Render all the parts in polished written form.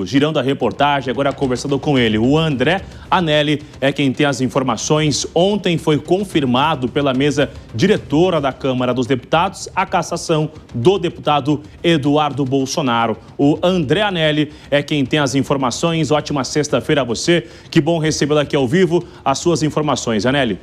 Girando a reportagem, agora conversando com ele, o André Anelli é quem tem as informações. Ontem foi confirmado pela mesa diretora da Câmara dos Deputados a cassação do deputado Eduardo Bolsonaro. O André Anelli é quem tem as informações. Ótima sexta-feira a você. Que bom recebê-lo aqui ao vivo. As suas informações, Anelli.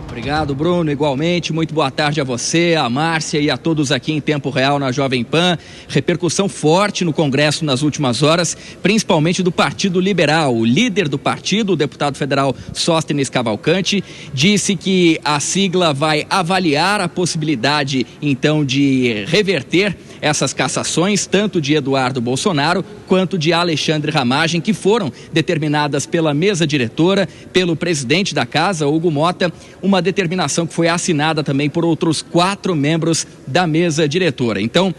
Obrigado, Bruno. Igualmente, muito boa tarde a você, a Márcia e a todos aqui em tempo real na Jovem Pan. Repercussão forte no Congresso nas últimas horas, principalmente do Partido Liberal. O líder do partido, o deputado federal Sóstenes Cavalcante, disse que a sigla vai avaliar a possibilidade, então, de reverter essas cassações, tanto de Eduardo Bolsonaro quanto de Alexandre Ramagem, que foram determinadas pela mesa diretora, pelo presidente da casa, Hugo Mota, uma determinação que foi assinada também por outros 4 membros da mesa diretora. Então,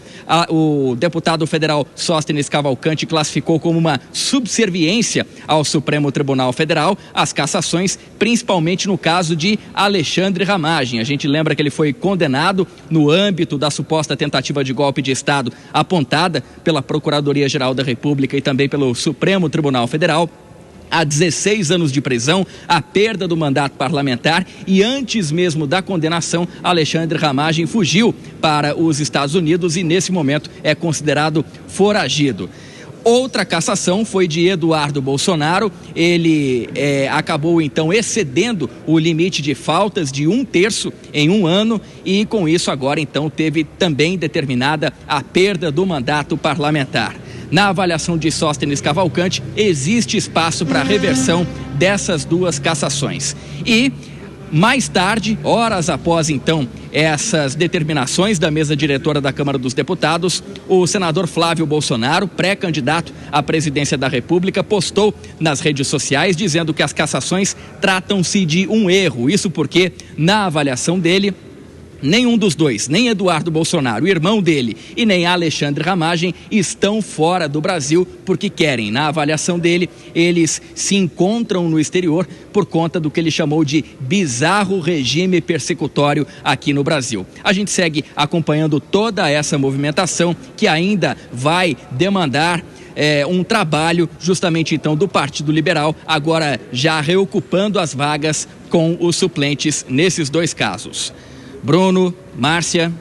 o deputado federal Sóstenes Cavalcante classificou como uma subserviência ao Supremo Tribunal Federal as cassações, principalmente no caso de Alexandre Ramagem. A gente lembra que ele foi condenado no âmbito da suposta tentativa de golpe de Estado apontada pela Procuradoria-Geral da República e também pelo Supremo Tribunal Federal a 16 anos de prisão, a perda do mandato parlamentar e antes mesmo da condenação, Alexandre Ramagem fugiu para os Estados Unidos e nesse momento é considerado foragido. Outra cassação foi de Eduardo Bolsonaro. Ele acabou então excedendo o limite de faltas de 1/3 em um ano e com isso agora então teve também determinada a perda do mandato parlamentar. Na avaliação de Sóstenes Cavalcante, existe espaço para a reversão dessas 2 cassações. E mais tarde, horas após então essas determinações da mesa diretora da Câmara dos Deputados, o senador Flávio Bolsonaro, pré-candidato à presidência da República, postou nas redes sociais dizendo que as cassações tratam-se de um erro. Isso porque, na avaliação dele, nenhum dos dois, nem Eduardo Bolsonaro, o irmão dele, e nem Alexandre Ramagem estão fora do Brasil porque querem. Na avaliação dele, eles se encontram no exterior por conta do que ele chamou de bizarro regime persecutório aqui no Brasil. A gente segue acompanhando toda essa movimentação que ainda vai demandar um trabalho justamente então do Partido Liberal, agora já reocupando as vagas com os suplentes nesses 2 casos. Bruno, Márcia.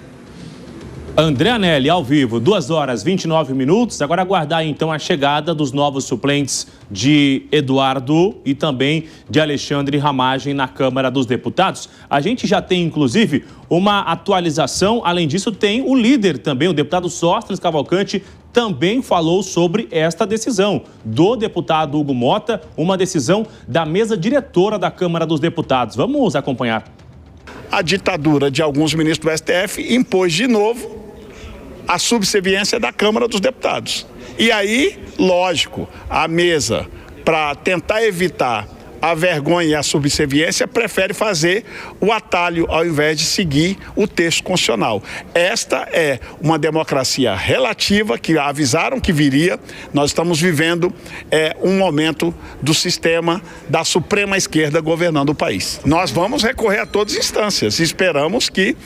André Anelli, ao vivo, 2h29. Agora aguardar então a chegada dos novos suplentes de Eduardo e também de Alexandre Ramagem na Câmara dos Deputados. A gente já tem, inclusive, uma atualização. Além disso, tem o líder também, o deputado Sóstenes Cavalcante, também falou sobre esta decisão do deputado Hugo Mota, uma decisão da mesa diretora da Câmara dos Deputados. Vamos acompanhar. A ditadura de alguns ministros do STF impôs de novo a subserviência da Câmara dos Deputados. E aí, lógico, a mesa, para tentar evitar a vergonha e a subserviência, prefere fazer o atalho ao invés de seguir o texto constitucional. Esta é uma democracia relativa que avisaram que viria. Nós estamos vivendo um momento do sistema da suprema esquerda governando o país. Nós vamos recorrer a todas as instâncias e esperamos que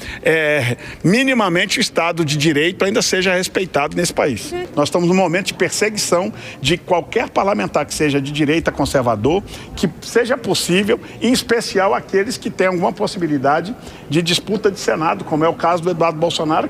minimamente o Estado de Direito ainda seja respeitado nesse país. Nós estamos num momento de perseguição de qualquer parlamentar que seja de direita conservador, que seja possível, em especial aqueles que têm alguma possibilidade de disputa de Senado, como é o caso do Eduardo Bolsonaro.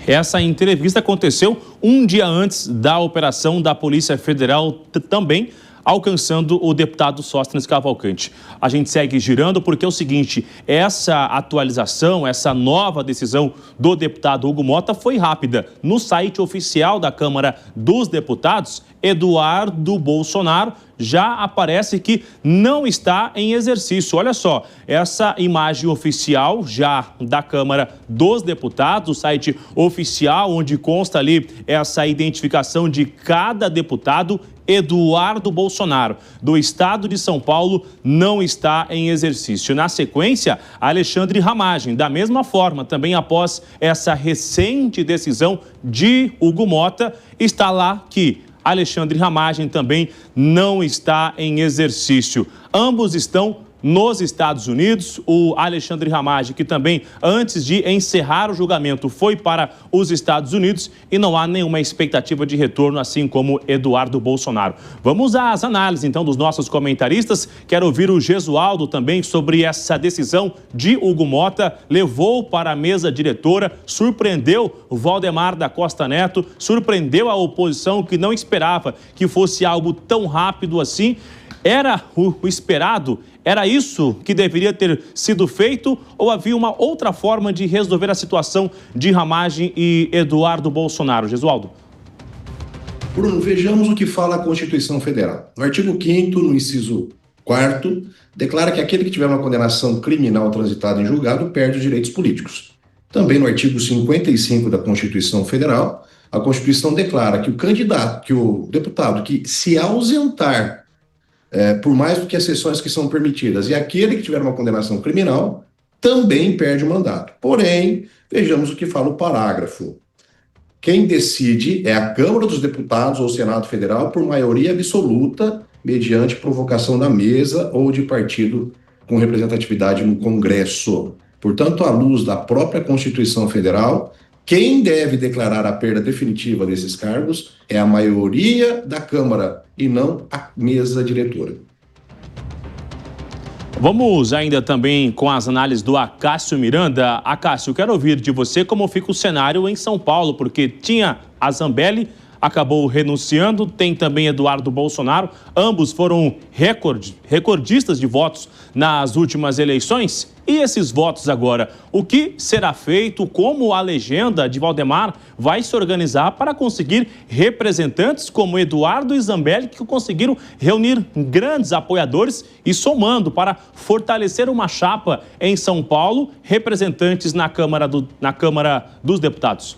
Essa entrevista aconteceu um dia antes da operação da Polícia Federal também, alcançando o deputado Sóstenes Cavalcante. A gente segue girando porque é o seguinte, essa atualização, essa nova decisão do deputado Hugo Mota foi rápida. No site oficial da Câmara dos Deputados, Eduardo Bolsonaro já aparece que não está em exercício. Olha só, essa imagem oficial já da Câmara dos Deputados, o site oficial onde consta ali essa identificação de cada deputado. Eduardo Bolsonaro, do estado de São Paulo, não está em exercício. Na sequência, Alexandre Ramagem, da mesma forma, também após essa recente decisão de Hugo Mota, está lá que Alexandre Ramagem também não está em exercício. Ambos estão nos Estados Unidos. O Alexandre Ramagem, que também, antes de encerrar o julgamento, foi para os Estados Unidos e não há nenhuma expectativa de retorno, assim como Eduardo Bolsonaro. Vamos às análises, então, dos nossos comentaristas. Quero ouvir o Gesualdo também sobre essa decisão de Hugo Mota. Levou para a mesa diretora, surpreendeu o Valdemar da Costa Neto, surpreendeu a oposição, que não esperava que fosse algo tão rápido assim. Era o esperado? Era isso que deveria ter sido feito? Ou havia uma outra forma de resolver a situação de Ramagem e Eduardo Bolsonaro? Gesualdo. Bruno, vejamos o que fala a Constituição Federal. No artigo 5º, no inciso 4º, declara que aquele que tiver uma condenação criminal transitada em julgado perde os direitos políticos. Também no artigo 55 da Constituição Federal, a Constituição declara que o deputado que se ausentar por mais do que as sessões que são permitidas, e aquele que tiver uma condenação criminal também perde o mandato. Porém, vejamos o que fala o parágrafo. Quem decide é a Câmara dos Deputados ou o Senado Federal por maioria absoluta, mediante provocação da mesa ou de partido com representatividade no Congresso. Portanto, à luz da própria Constituição Federal, quem deve declarar a perda definitiva desses cargos é a maioria da Câmara e não a mesa diretora. Vamos ainda também com as análises do Acácio Miranda. Acácio, quero ouvir de você como fica o cenário em São Paulo, porque tinha a Zambelli, acabou renunciando, tem também Eduardo Bolsonaro, ambos foram recordistas de votos nas últimas eleições. E esses votos agora, o que será feito, como a legenda de Valdemar vai se organizar para conseguir representantes como Eduardo e Zambelli, que conseguiram reunir grandes apoiadores e somando para fortalecer uma chapa em São Paulo, representantes na Câmara dos Deputados?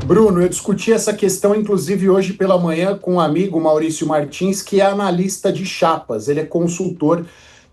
Bruno, eu discuti essa questão, inclusive, hoje pela manhã com um amigo, Maurício Martins, que é analista de chapas. Ele é consultor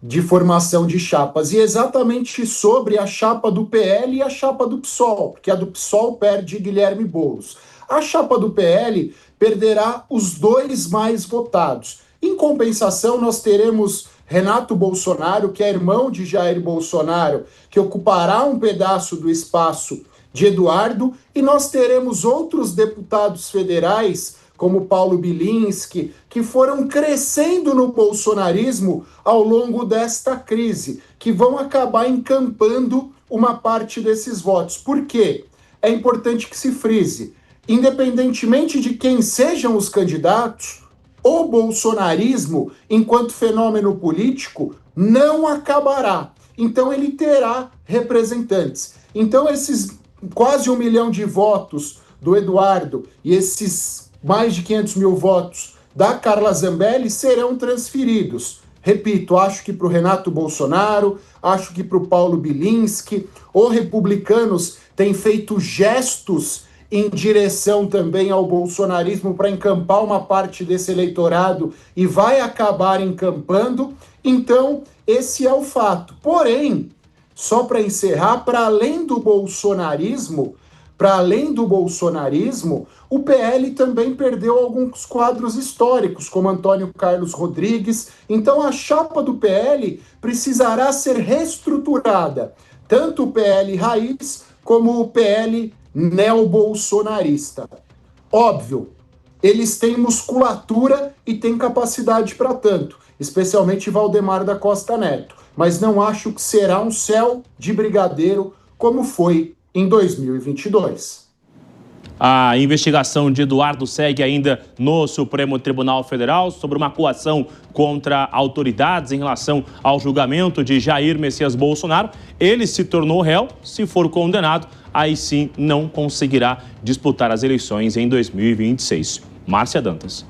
de formação de chapas. E exatamente sobre a chapa do PL e a chapa do PSOL, porque a do PSOL perde Guilherme Boulos. A chapa do PL perderá os dois mais votados. Em compensação, nós teremos Renato Bolsonaro, que é irmão de Jair Bolsonaro, que ocupará um pedaço do espaço de Eduardo, e nós teremos outros deputados federais, como Paulo Bilinski, que foram crescendo no bolsonarismo ao longo desta crise, que vão acabar encampando uma parte desses votos. Por quê? É importante que se frise, independentemente de quem sejam os candidatos, o bolsonarismo, enquanto fenômeno político, não acabará. Então ele terá representantes. Então esses quase 1 milhão de votos do Eduardo e esses mais de 500 mil votos da Carla Zambelli serão transferidos. Repito, acho que para o Renato Bolsonaro, acho que para o Paulo Bilinski, os republicanos têm feito gestos em direção também ao bolsonarismo para encampar uma parte desse eleitorado e vai acabar encampando. Então, esse é o fato. Porém, só para encerrar, para além do bolsonarismo, o PL também perdeu alguns quadros históricos, como Antônio Carlos Rodrigues. Então a chapa do PL precisará ser reestruturada, tanto o PL raiz como o PL neobolsonarista. Óbvio, eles têm musculatura e têm capacidade para tanto, especialmente Valdemar da Costa Neto, mas não acho que será um céu de brigadeiro como foi em 2022. A investigação de Eduardo segue ainda no Supremo Tribunal Federal sobre uma acusação contra autoridades em relação ao julgamento de Jair Messias Bolsonaro. Ele se tornou réu, se for condenado, aí sim não conseguirá disputar as eleições em 2026. Márcia Dantas.